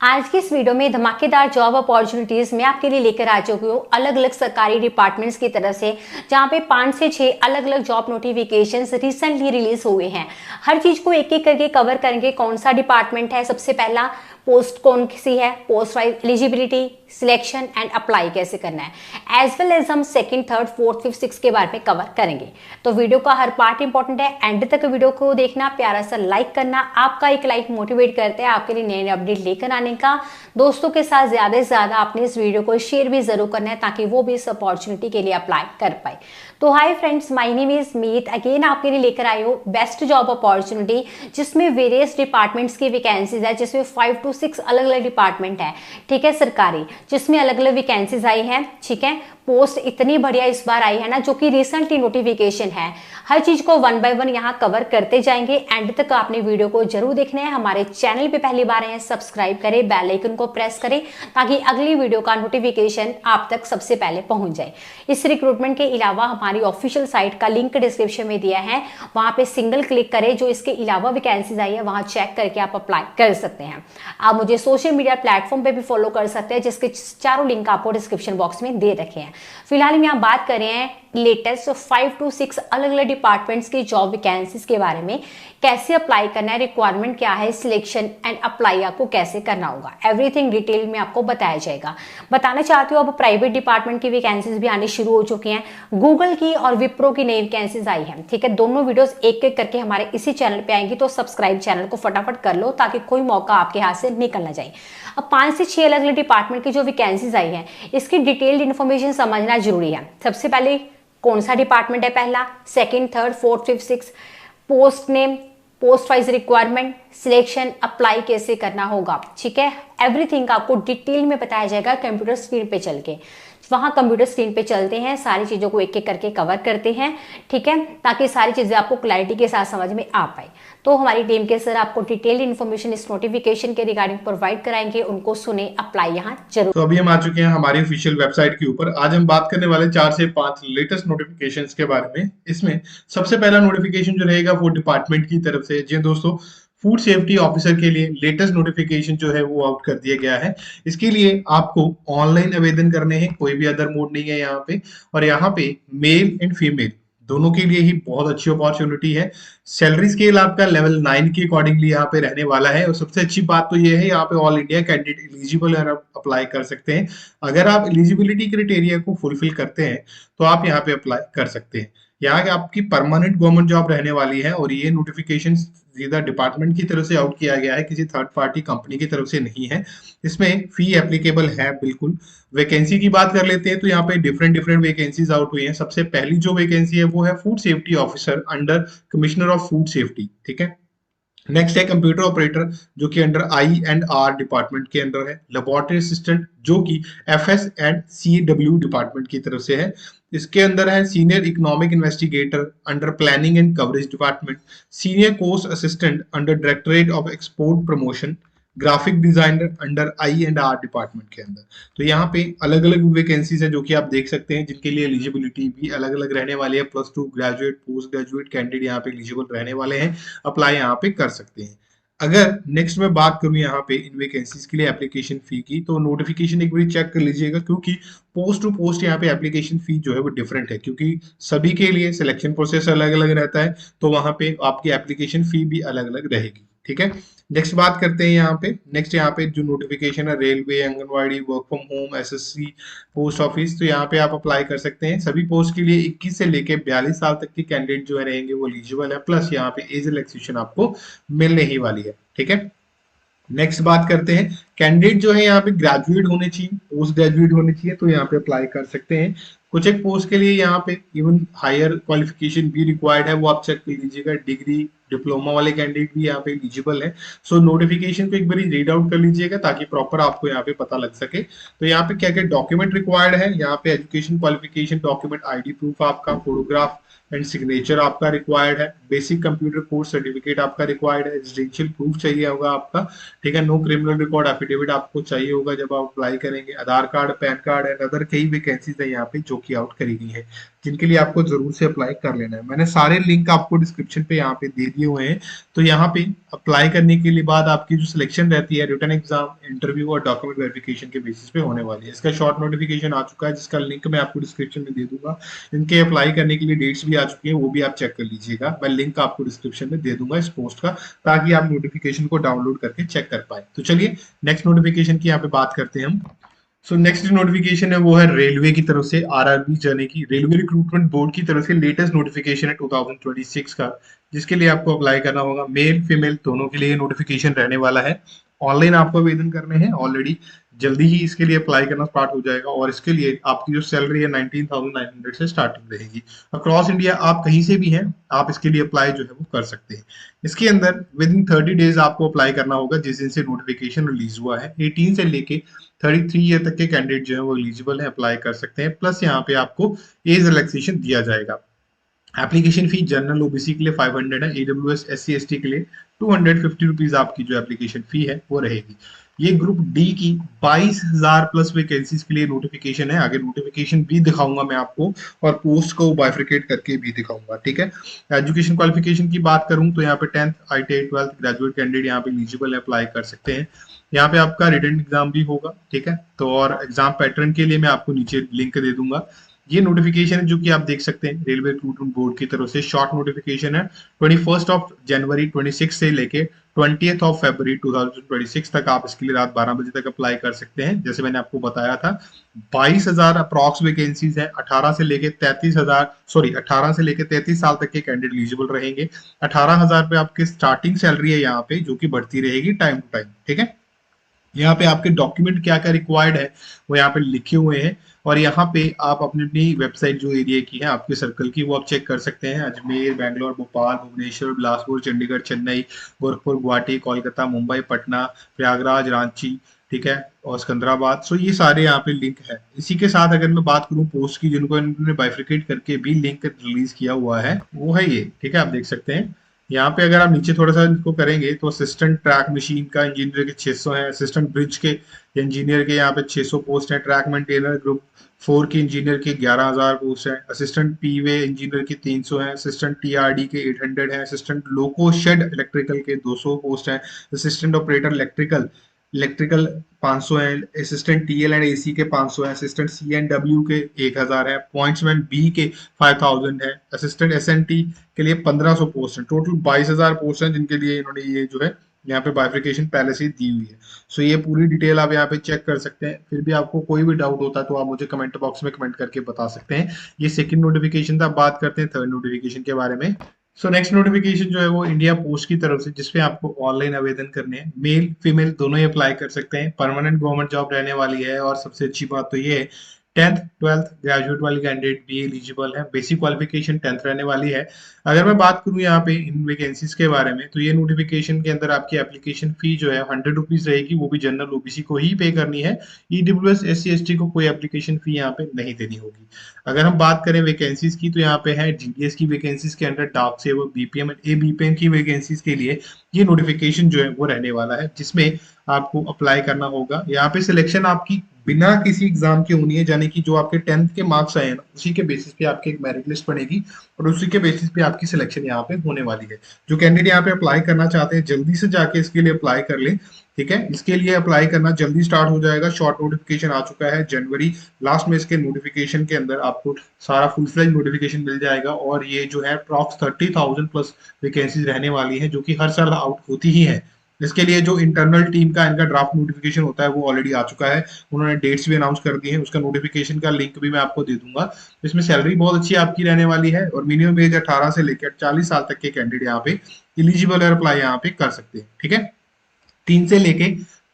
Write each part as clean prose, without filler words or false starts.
आज की इस वीडियो में धमाकेदार जॉब अपॉर्चुनिटीज मैं आपके लिए लेकर आ चुकी हूँ अलग अलग सरकारी डिपार्टमेंट्स की तरफ से, जहाँ पे 5 से 6 अलग अलग जॉब नोटिफिकेशंस रिसेंटली रिलीज हुए हैं। हर चीज को एक एक करके कवर करेंगे। कौन सा डिपार्टमेंट है, सबसे पहला पोस्ट कौन सी है, post wise eligibility, selection and apply कैसे करना है, एज वेल एज हम second, third, fourth, fifth, six के बारे में कवर करेंगे। तो वीडियो का हर पार्ट इंपॉर्टेंट है, एंड तक वीडियो को देखना, प्यारा सा लाइक करना। आपका एक लाइक मोटिवेट करते हैं आपके लिए नए अपडेट लेकर आने का। दोस्तों के साथ ज्यादा से ज्यादा आपने इस वीडियो को शेयर भी जरूर करना है ताकि वो भी इस अपॉर्चुनिटी के लिए अप्लाई कर पाए। तो hi friends, my name is Meet, again आपके लिए लेकर आई हूँ बेस्ट जॉब अपॉर्चुनिटी, जिसमें वेरियस डिपार्टमेंट्स की वैकेंसीज है, जिसमें 5 to 6 अलग अलग डिपार्टमेंट है, ठीक है, सरकारी, जिसमें अलग अलग वैकेंसीज आई हैं, ठीक है। पोस्ट इतनी बढ़िया इस बार आई है ना, जो कि रिसेंटली नोटिफिकेशन है। हर चीज को वन बाय वन यहाँ कवर करते जाएंगे, एंड तक आपने वीडियो को जरूर देखना है। हमारे चैनल पे पहली बार आए, सब्सक्राइब करें, बेल आइकन को प्रेस करें ताकि अगली वीडियो का नोटिफिकेशन आप तक सबसे पहले पहुंच जाए। इस रिक्रूटमेंट के अलावा हमारी ऑफिशियल साइट का लिंक डिस्क्रिप्शन में दिया है, वहां पे सिंगल क्लिक करें, जो इसके अलावा वैकेंसीज आई है वहां चेक करके आप अप्लाई कर सकते हैं। आप मुझे सोशल मीडिया प्लेटफॉर्म पे भी फॉलो कर सकते हैं, जिसके चारों लिंक आपको डिस्क्रिप्शन बॉक्स में दे रखे हैं। फिलहाल हम यहाँ बात कर रहे हैं लेटेस्ट 5 to 6 अलग अलग डिपार्टमेंट्स की जॉब वैकेंसीज के बारे में। कैसे अप्लाई करना है, रिक्वायरमेंट क्या है, सिलेक्शन एंड अप्लाई आपको कैसे करना होगा, एवरीथिंग डिटेल में आपको बताया जाएगा। बताना चाहती हूँ, अब प्राइवेट डिपार्टमेंट की वैकेंसीज भी आनी शुरू हो चुकी हैं। गूगल की और विप्रो की नई वैकेंसीज आई हैं, ठीक है। दोनों वीडियोस एक एक करके हमारे इसी चैनल पे आएंगी, तो सब्सक्राइब चैनल को फटाफट कर लो ताकि कोई मौका आपके हाथ से निकल ना जाए। अब 5 से 6 अलग अलग डिपार्टमेंट की जो वैकेंसीज आई हैं, इसकी डिटेल्ड इन्फॉर्मेशन समझना जरूरी है। सबसे पहले कौन सा डिपार्टमेंट है, पहला, second, third, fourth, fifth, six, post name, post wise requirement, selection, apply कैसे करना होगा, ठीक है। एवरीथिंग आपको डिटेल में बताया जाएगा कंप्यूटर स्क्रीन पे चल के। वहां कंप्यूटर स्क्रीन पे चलते हैं, सारी चीजों को एक एक करके कवर करते हैं, ठीक है, ताकि सारी चीजें आपको क्लैरिटी के साथ समझ में आ पाए। तो हमारी टीम के सर आपको डिटेल्ड इन्फॉर्मेशन इस नोटिफिकेशन के रिगार्डिंग प्रोवाइड कराएंगे, उनको सुने, अप्लाई यहाँ जरूर। तो अभी हम आ चुके हैं हमारी ऑफिशियल वेबसाइट के ऊपर। आज हम बात करने वाले 4 से 5 लेटेस्ट नोटिफिकेशंस के बारे में। इसमें सबसे पहला नोटिफिकेशन जो रहेगा वो डिपार्टमेंट की तरफ से। जी दोस्तों, फूड सेफ्टी ऑफिसर के लिए लेटेस्ट नोटिफिकेशन जो है वो आउट कर दिया गया है। इसके लिए आपको ऑनलाइन आवेदन करने हैं, कोई भी अदर मोड नहीं है यहाँ पे। और यहाँ पे मेल एंड फीमेल दोनों के लिए ही बहुत अच्छी अपॉर्चुनिटी है। सैलरी स्केल आपका लेवल 9 के अकॉर्डिंगली यहाँ पे रहने वाला है। और सबसे अच्छी बात तो ये है, यहाँ पे ऑल इंडिया कैंडिडेट एलिजिबल है, आप अप्लाई कर सकते हैं। अगर आप एलिजिबिलिटी क्राइटेरिया को फुलफिल करते हैं तो आप यहाँ पे अप्लाई कर सकते हैं। यहाँ की आपकी परमानेंट गवर्नमेंट जॉब रहने वाली है, और ये नोटिफिकेशन सीधा डिपार्टमेंट की तरफ से आउट किया गया है, किसी थर्ड पार्टी कंपनी की तरफ से नहीं है। इसमें फी एप्लीकेबल है बिल्कुल। वैकेंसी की बात कर लेते हैं तो यहाँ पे डिफरेंट डिफरेंट वैकेंसीज आउट हुई हैं। सबसे पहली जो वैकेंसी है वो है food safety officer under commissioner of food safety, ठीक है। नेक्स्ट है कंप्यूटर ऑपरेटर, जो कि अंडर आई&आर डिपार्टमेंट के अंडर है। लेबोरेटरी असिस्टेंट, जो कि एफएस एंड सीडब्ल्यू डिपार्टमेंट की तरफ से है। इसके अंदर है senior economic investigator under planning and coverage department. Senior course assistant under directorate of export promotion. Graphic designer under आई&आर डिपार्टमेंट के अंदर। तो यहाँ पे अलग अलग वैकेंसीज है जो कि आप देख सकते हैं, जिनके लिए एलिजिबिलिटी भी अलग अलग रहने वाली है। +2 ग्रेजुएट, पोस्ट ग्रेजुएट कैंडिडेट यहाँ पे एलिजिबल रहने वाले हैं, अप्लाई यहाँ पे कर सकते हैं। अगर नेक्स्ट में बात करूं यहाँ पे इन वैकेंसीज के लिए एप्लीकेशन फी की, तो नोटिफिकेशन एक बार चेक कर लीजिएगा, क्योंकि पोस्ट टू पोस्ट यहाँ पे एप्लीकेशन फी जो है वो डिफरेंट है, क्योंकि सभी के लिए सिलेक्शन प्रोसेस अलग अलग रहता है। तो वहां पे आपकी एप्लीकेशन फी भी अलग अलग रहेगी, ठीक है। नेक्स्ट बात करते हैं यहाँ पे। नेक्स्ट यहाँ पे जो नोटिफिकेशन है, railway, anganwadi, work from home, SSC, post office, तो यहाँ पे आप अप्लाई कर सकते हैं। सभी पोस्ट के लिए 21 से लेके 42 साल तक के कैंडिडेट जो है रहेंगे वो एलिजिबल है। प्लस यहाँ पे एज रिलैक्सेशन आपको मिलने ही वाली है, ठीक है। नेक्स्ट बात करते हैं, कैंडिडेट जो है यहाँ पे ग्रेजुएट होने चाहिए, पोस्ट ग्रेजुएट होने चाहिए, तो यहाँ पे अप्लाई कर सकते हैं। कुछ एक पोस्ट के लिए यहाँ पे इवन हायर क्वालिफिकेशन भी रिक्वायर्ड है, वो आप चेक कर लीजिएगा। डिग्री, डिप्लोमा वाले कैंडिडेट भी यहाँ पे एलिजिबल है। सो नोटिफिकेशन को एक बार रीड आउट कर लीजिएगा ताकि प्रॉपर आपको यहाँ पे पता लग सके। तो यहाँ पे क्या क्या डॉक्यूमेंट रिक्वायर्ड है, यहाँ पे education qualification document, ID proof आपका, फोटोग्राफ एंड सिग्नेचर आपका रिक्वायर्ड है। बेसिक कंप्यूटर कोर्स सर्टिफिकेट आपका रिक्वायर्ड है। रेजिडेंशियल प्रूफ चाहिए होगा आपका, ठीक है। नो क्रिमिनल रिकॉर्ड एफिडेविट आपको चाहिए होगा जब आप अप्लाई करेंगे। Aadhaar card, PAN card and other कई वैकेंसीज है यहाँ पे जो कि आउट करी गई है, जिनके लिए आपको जरूर से अप्लाई कर लेना है। मैंने सारे लिंक आपको डिस्क्रिप्शन पे यहाँ पे दे दिए हुए हैं। तो यहाँ पे अप्लाई करने के लिए बाद आपकी जो सिलेक्शन रहती है रिटन एग्जाम, इंटरव्यू और डॉक्यूमेंट वेरिफिकेशन के बेसिस पे होने वाली है। इसका शॉर्ट नोटिफिकेशन आ चुका है जिसका लिंक मैं आपको डिस्क्रिप्शन में दे दूंगा। इनके अप्लाई करने के लिए डेट्स भी आ चुकी है, वो भी आप चेक कर लीजिएगा। मैं लिंक आपको डिस्क्रिप्शन में दे दूंगा इस पोस्ट का, ताकि आप नोटिफिकेशन को डाउनलोड करके चेक कर पाए। तो चलिए नेक्स्ट नोटिफिकेशन की यहाँ पे बात करते हैं हम। सो नेक्स्ट नोटिफिकेशन है वो है रेलवे की तरफ से, आरआरबी जाने की रेलवे रिक्रूटमेंट बोर्ड की तरफ से लेटेस्ट नोटिफिकेशन है 2026 का, जिसके लिए आपको अप्लाई करना होगा। मेल फीमेल दोनों के लिए नोटिफिकेशन रहने वाला है। ऑनलाइन आपको आवेदन करने हैं ऑलरेडी, जल्दी ही इसके लिए अप्लाई करना स्टार्ट हो जाएगा। और इसके लिए आपकी जो सैलरी है 19,900 से स्टार्टिंग रहेगी। अक्रॉस इंडिया आप कहीं से भी हैं, आप इसके लिए अप्लाई जो है वो कर सकते हैं। इसके अंदर विद इन 30 डेज आपको अप्लाई करना होगा जिस दिन से नोटिफिकेशन रिलीज हुआ है। 18 से लेके 33 ईयर तक के कैंडिडेट जो है वो एलिजिबल है, अप्लाई कर सकते हैं। प्लस यहाँ पे आपको एज रिलैक्सेशन दिया जाएगा। एप्लीकेशन फी जनरल ओबीसी के लिए 500 है, ईडब्ल्यूएस एससी एसटी के लिए 250 रुपीज आपकी जो एप्लीकेशन फी है वो रहेगी। ये ग्रुप डी की 22,000 प्लस वैकेंसीज के लिए नोटिफिकेशन है। आगे नोटिफिकेशन भी दिखाऊंगा मैं आपको, और पोस्ट को बाइफरकेट करके भी दिखाऊंगा, ठीक है। एजुकेशन क्वालिफिकेशन की बात करूं तो यहाँ पे 10th, ITI, 12th graduate candidate यहाँ पे एलिजिबल है, अप्लाई कर सकते हैं। यहाँ पे आपका रिटन एग्जाम भी होगा, ठीक है। तो और एग्जाम पैटर्न के लिए मैं आपको नीचे लिंक दे दूंगा। ये नोटिफिकेशन है जो कि आप देख सकते हैं रेलवे रिक्रूटमेंट बोर्ड की तरफ से, शॉर्ट नोटिफिकेशन है। 21 जनवरी 26 से लेके 20 फरवरी 2026 तक आप इसके लिए रात 12 बजे तक अप्लाई कर सकते हैं। जैसे मैंने आपको बताया था 22,000 अप्रॉक्स वैकेंसीज है। 18 से लेके 33 साल तक के कैंडिडेट एलिजिबल रहेंगे। 18,000 पे आपकी स्टार्टिंग सैलरी है यहाँ पे, जो कि बढ़ती रहेगी टाइम टू टाइम, ठीक है। यहाँ पे आपके डॉक्यूमेंट क्या क्या रिक्वायर्ड है वो यहाँ पे लिखे हुए हैं। और यहाँ पे आप अपनी अपनी वेबसाइट जो एरिया की है आपके सर्कल की, वो आप चेक कर सकते हैं। अजमेर, बैंगलोर, भोपाल, भुवनेश्वर, बिलासपुर, चंडीगढ़, चेन्नई, गोरखपुर, गुवाहाटी, कोलकाता, मुंबई, पटना, प्रयागराज, रांची, ठीक है, और सिकंदराबाद। सो ये सारे यहाँ पे लिंक है। इसी के साथ अगर मैं बात करूँ पोस्ट की, जिनको इन्होंने बाइफिकेट करके भी लिंक रिलीज किया हुआ है, वो है ये, ठीक है। आप देख सकते हैं यहाँ पे अगर आप नीचे थोड़ा सा इसको करेंगे तो असिस्टेंट ट्रैक मशीन का इंजीनियर के 600 है, असिस्टेंट ब्रिज के इंजीनियर के यहाँ पे 600 पोस्ट है, ट्रैक मेंटेनर ग्रुप 4 के इंजीनियर के 11,000 पोस्ट है, असिस्टेंट पीवे इंजीनियर के 300 है, असिस्टेंट टीआरडी के 800 है, असिस्टेंट लोको शेड इलेक्ट्रिकल के 200 पोस्ट है, असिस्टेंट ऑपरेटर इलेक्ट्रिकल 500 है, असिस्टेंट टीएल एंड एसी के 500 है, असिस्टेंट सीएनडब्ल्यू के 1,000 है, पॉइंट्समैन बी के 5,000 है, असिस्टेंट एसएनटी के लिए 1,500 पोस्ट है। टोटल 22,000 पोस्ट हैं जिनके लिए इन्होंने ये जो है यहाँ पे बाइफिकेशन पहले से ही दी हुई है। सो ये पूरी डिटेल आप यहाँ पे चेक कर सकते हैं। फिर भी आपको कोई भी डाउट होता है तो आप मुझे कमेंट बॉक्स में कमेंट करके बता सकते हैं। ये सेकंड नोटिफिकेशन था। बात करते हैं थर्ड नोटिफिकेशन के बारे में। सो नेक्स्ट नोटिफिकेशन जो है वो इंडिया पोस्ट की तरफ से, जिसपे आपको ऑनलाइन आवेदन करने हैं। मेल फीमेल दोनों ही अप्लाई कर सकते हैं। परमानेंट गवर्नमेंट जॉब रहने वाली है। और सबसे अच्छी बात तो ये है 10th 12th ग्रेजुएट वाली कैंडिडेट भी एलिजिबल है। बेसिक क्वालिफिकेशन 10th रहने वाली है। अगर मैं बात करूं यहाँ पे इन वैकेंसीज के बारे में, तो ये नोटिफिकेशन के अंदर आपकी एप्लीकेशन फी जो है 100 रुपीज रहेगी, वो भी जनरल ओबीसी को ही पे करनी है। ईडब्ल्यूएस एससी एसटी को कोई एप्लीकेशन फी यहाँ पे नहीं देनी होगी। अगर हम बात करें वैकेंसीज की, तो यहाँ पे है जीडीएस की वैकेंसीज के अंदर डाक सेवक, बीपीएम एंड एबीपीएम की वैकेंसीज के लिए ये नोटिफिकेशन जो है वो रहने वाला है, जिसमें आपको अप्लाई करना होगा। यहाँ पे सिलेक्शन आपकी बिना किसी एग्जाम के होनी है, यानी कि जो आपके 10th के मार्क्स आए हैं उसी के बेसिस पे आपकी एक मेरिट लिस्ट बनेगी और उसी के बेसिस पे आपकी सिलेक्शन यहाँ पे होने वाली है। जो कैंडिडेट यहाँ पे अप्लाई करना चाहते हैं जल्दी से जाके इसके लिए अप्लाई कर ले, ठीक है। इसके लिए अप्लाई करना जल्दी स्टार्ट हो जाएगा। शॉर्ट नोटिफिकेशन आ चुका है जनवरी लास्ट में। इसके नोटिफिकेशन के अंदर आपको सारा फुल फ्लेज नोटिफिकेशन मिल जाएगा। और ये जो है अप्रॉक्स 30,000 प्लस वैकेंसीज रहने वाली है, जो कि हर साल आउट होती ही है। इसके लिए जो इंटरनल टीम का इनका ड्राफ्ट नोटिफिकेशन होता है वो ऑलरेडी आ चुका है। उन्होंने डेट्स भी अनाउंस कर दी हैं। उसका नोटिफिकेशन का लिंक भी मैं आपको दे दूंगा। इसमें सैलरी बहुत अच्छी आपकी रहने वाली है। और मिनिमम एज 18 से लेकर 40 साल तक के कैंडिडेट यहाँ पे एलिजिबल है, अप्लाई यहाँ पे कर सकते हैं, ठीक है। 3 से लेके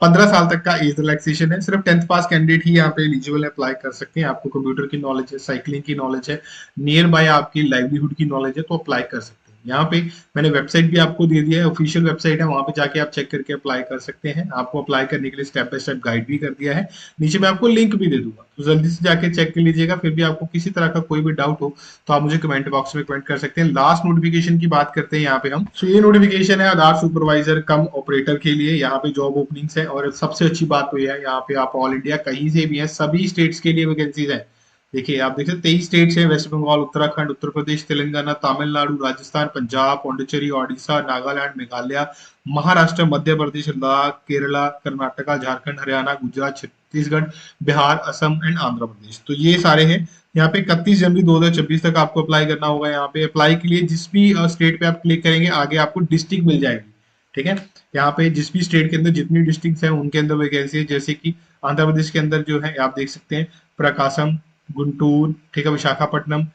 15 साल तक का एज रिलैक्सेशन है। सिर्फ 10th पास कैंडिडेट ही यहाँ पे एलिजिबल अप्लाई कर सकते हैं। आपको कंप्यूटर की नॉलेज है, साइकिलिंग की नॉलेज है, नियर बाय आपकी लाइवलीहुड की नॉलेज है, तो अप्लाई कर सकते हैं। यहाँ पे मैंने वेबसाइट भी आपको दे दिया है, ऑफिशियल वेबसाइट है, वहां पे जाके आप चेक करके अप्लाई कर सकते हैं। आपको अप्लाई करने के लिए स्टेप बाय स्टेप गाइड भी कर दिया है। नीचे मैं आपको लिंक भी दे दूंगा, तो जल्दी से जाके चेक कर लीजिएगा। फिर भी आपको किसी तरह का कोई भी डाउट हो तो आप मुझे कमेंट बॉक्स में कमेंट कर सकते हैं। लास्ट नोटिफिकेशन की बात करते हैं यहाँ पे हम। तो ये नोटिफिकेशन है आधार सुपरवाइजर कम ऑपरेटर के लिए। यहाँ पे जॉब ओपनिंग्स है। और सबसे अच्छी बात तो यह है, यहाँ पे आप ऑल इंडिया कहीं से भी है, सभी स्टेट्स के लिए वैकेंसीज है। देखिए आप देख सकते 23 स्टेट्स हैं, वेस्ट बंगाल, उत्तराखंड, उत्तर प्रदेश, तेलंगाना, तमिलनाडु, राजस्थान, पंजाब, पौंडीचेरी, ओडिशा, नागालैंड, मेघालय, महाराष्ट्र, मध्य प्रदेश, लद्दाख, केरला, कर्नाटका, झारखंड, हरियाणा, गुजरात, छत्तीसगढ़, बिहार, असम एंड आंध्र प्रदेश। तो ये सारे हैं। यहाँ पे 31 जनवरी 2026 तक आपको अप्लाई करना होगा। यहाँ पे अप्लाई के लिए जिस भी स्टेट पे आप क्लिक करेंगे आगे आपको डिस्ट्रिक्ट मिल जाएगी, ठीक है। यहाँ पे जिस भी स्टेट के अंदर जितनी डिस्ट्रिक्ट है उनके अंदर वैकेंसी है, जैसे कि आंध्र प्रदेश के अंदर जो है आप देख सकते हैं प्रकाशम, गुंटूर, ठीक है, विशाखापट्टनम,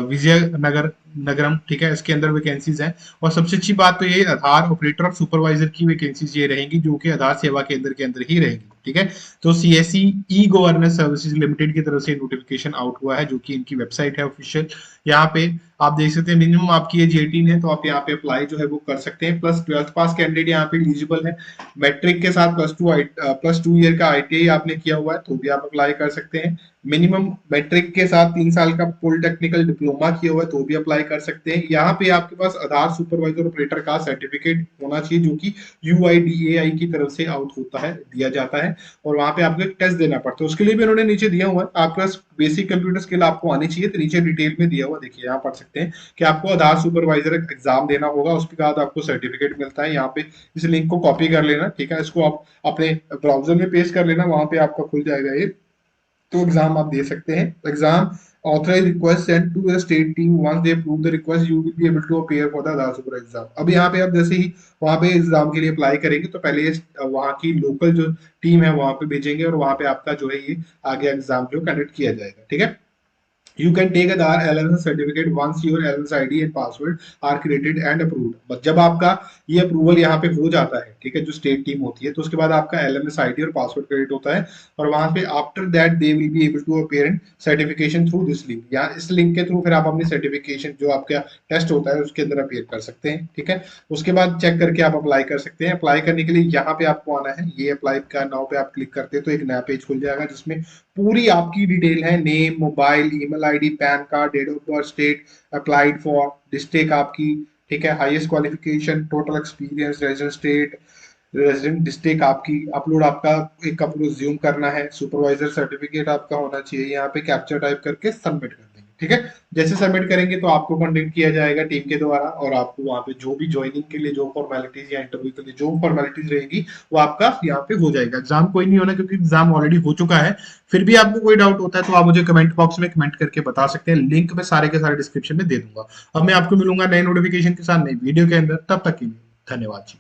विजयनगर नगरम, ठीक है, इसके अंदर वैकेंसीज हैं। और सबसे अच्छी बात तो ये आधार ऑपरेटर और सुपरवाइजर की वैकेंसीज ये रहेंगी जो कि आधार सेवा केंद्र के अंदर ही रहेंगी, ठीक है। तो CSC e governance services limited की तरफ से नोटिफिकेशन आउट हुआ है, जो कि इनकी वेबसाइट है ऑफिशियल। यहाँ पे आप देख सकते हैं मिनिमम आपकी एज 18 है, तो आप यहाँ पे अप्लाई जो है वो कर सकते हैं। प्लस 12th पास कैंडिडेट यहाँ पे एलिजिबल है। मैट्रिक के साथ प्लस टू ईयर का आईटीआई आपने किया हुआ है तो भी आप अप्लाई कर सकते हैं। मिनिमम मैट्रिक के साथ 3 साल का पॉलिटेक्निकल डिप्लोमा किया हुआ है तो भी अप्लाई कर सकते हैं। यहाँ पे आपके पास आधार सुपरवाइजर ऑपरेटर का सर्टिफिकेट होना चाहिए जो कि यूआईडीएआई की तरफ से आउट होता है, दिया जाता है, और वहां पे आपको एक टेस्ट देना पड़ता है। उसके लिए भी उन्होंने नीचे दिया हुआ है, आपके पास बेसिक कंप्यूटर स्किल आपको आनी चाहिए, तो नीचे डिटेल में दिया हुआ देखिए, यहाँ पढ़ सकते हैं कि आपको आधार सुपरवाइजर एग्जाम देना होगा, उसके बाद आपको सर्टिफिकेट मिलता है। यहाँ पे इस लिंक को कॉपी कर लेना, ठीक है, इसको आप अपने ब्राउजर में पेस्ट कर लेना, वहां पे आपका खुल जाएगा ये, तो एग्जाम आप दे सकते हैं। Exam authorise request send to the state team once they approve the request you will be able to appear for the Aadhaar super exam. अब यहाँ पे आप जैसे ही वहां पे एग्जाम के लिए अप्लाई करेंगे तो पहले वहां की लोकल जो टीम है वहां पे भेजेंगे और वहां पे आपका जो है ये आगे एग्जाम जो कंडक्ट किया जाएगा, ठीक है। You can take Aadhaar LMS certificate once your LMS ID and password are created and approved। बस जब आपका ये अप्रूवल यहाँ पे हो जाता है, ठीक है, जो स्टेट टीम होती है, तो उसके बाद आपका LMS ID और पासवर्ड क्रिएट होता है, और वहां पे after that they will be able to appear in certification through this link. या इस लिंक के थ्रू फिर आप अपनी सर्टिफिकेशन जो आपका टेस्ट होता है उसके अंदर अपीयर कर सकते हैं, ठीक है। उसके बाद चेक करके आप अप्लाई कर सकते हैं। अप्लाई करने के लिए यहाँ पे आपको आना है, ये अप्लाई का नाउ पे आप क्लिक करते हैं तो एक नया पेज खुल जाएगा जिसमें पूरी आपकी डिटेल है, name, mobile, email ID, PAN card, date of birth, state applied for, district आपकी, ठीक है, highest qualification, total experience, resident state, resident district आपकी, अपलोड आपका एक अपलोड रिज्यूम करना है, सुपरवाइजर सर्टिफिकेट आपका होना चाहिए। यहाँ पे कैप्चर टाइप करके सबमिट कर देंगे, ठीक है। जैसे सबमिट करेंगे तो आपको कॉन्टेक्ट किया जाएगा टीम के द्वारा, और आपको वहाँ पे जो भी ज्वाइनिंग के लिए जो फॉर्मेलिटीज या इंटरव्यू के लिए जो फॉर्मेलिटीज रहेगी वो आपका यहाँ पे हो जाएगा। एग्जाम कोई नहीं होना क्योंकि एग्जाम ऑलरेडी हो चुका है। फिर भी आपको कोई डाउट होता है तो आप मुझे कमेंट बॉक्स में कमेंट करके बता सकते हैं, लिंक मैं सारे के सारे डिस्क्रिप्शन में दे दूंगा। अब मैं आपको मिलूंगा नए नोटिफिकेशन के साथ नई वीडियो के अंदर, तब तक के लिए धन्यवाद जी।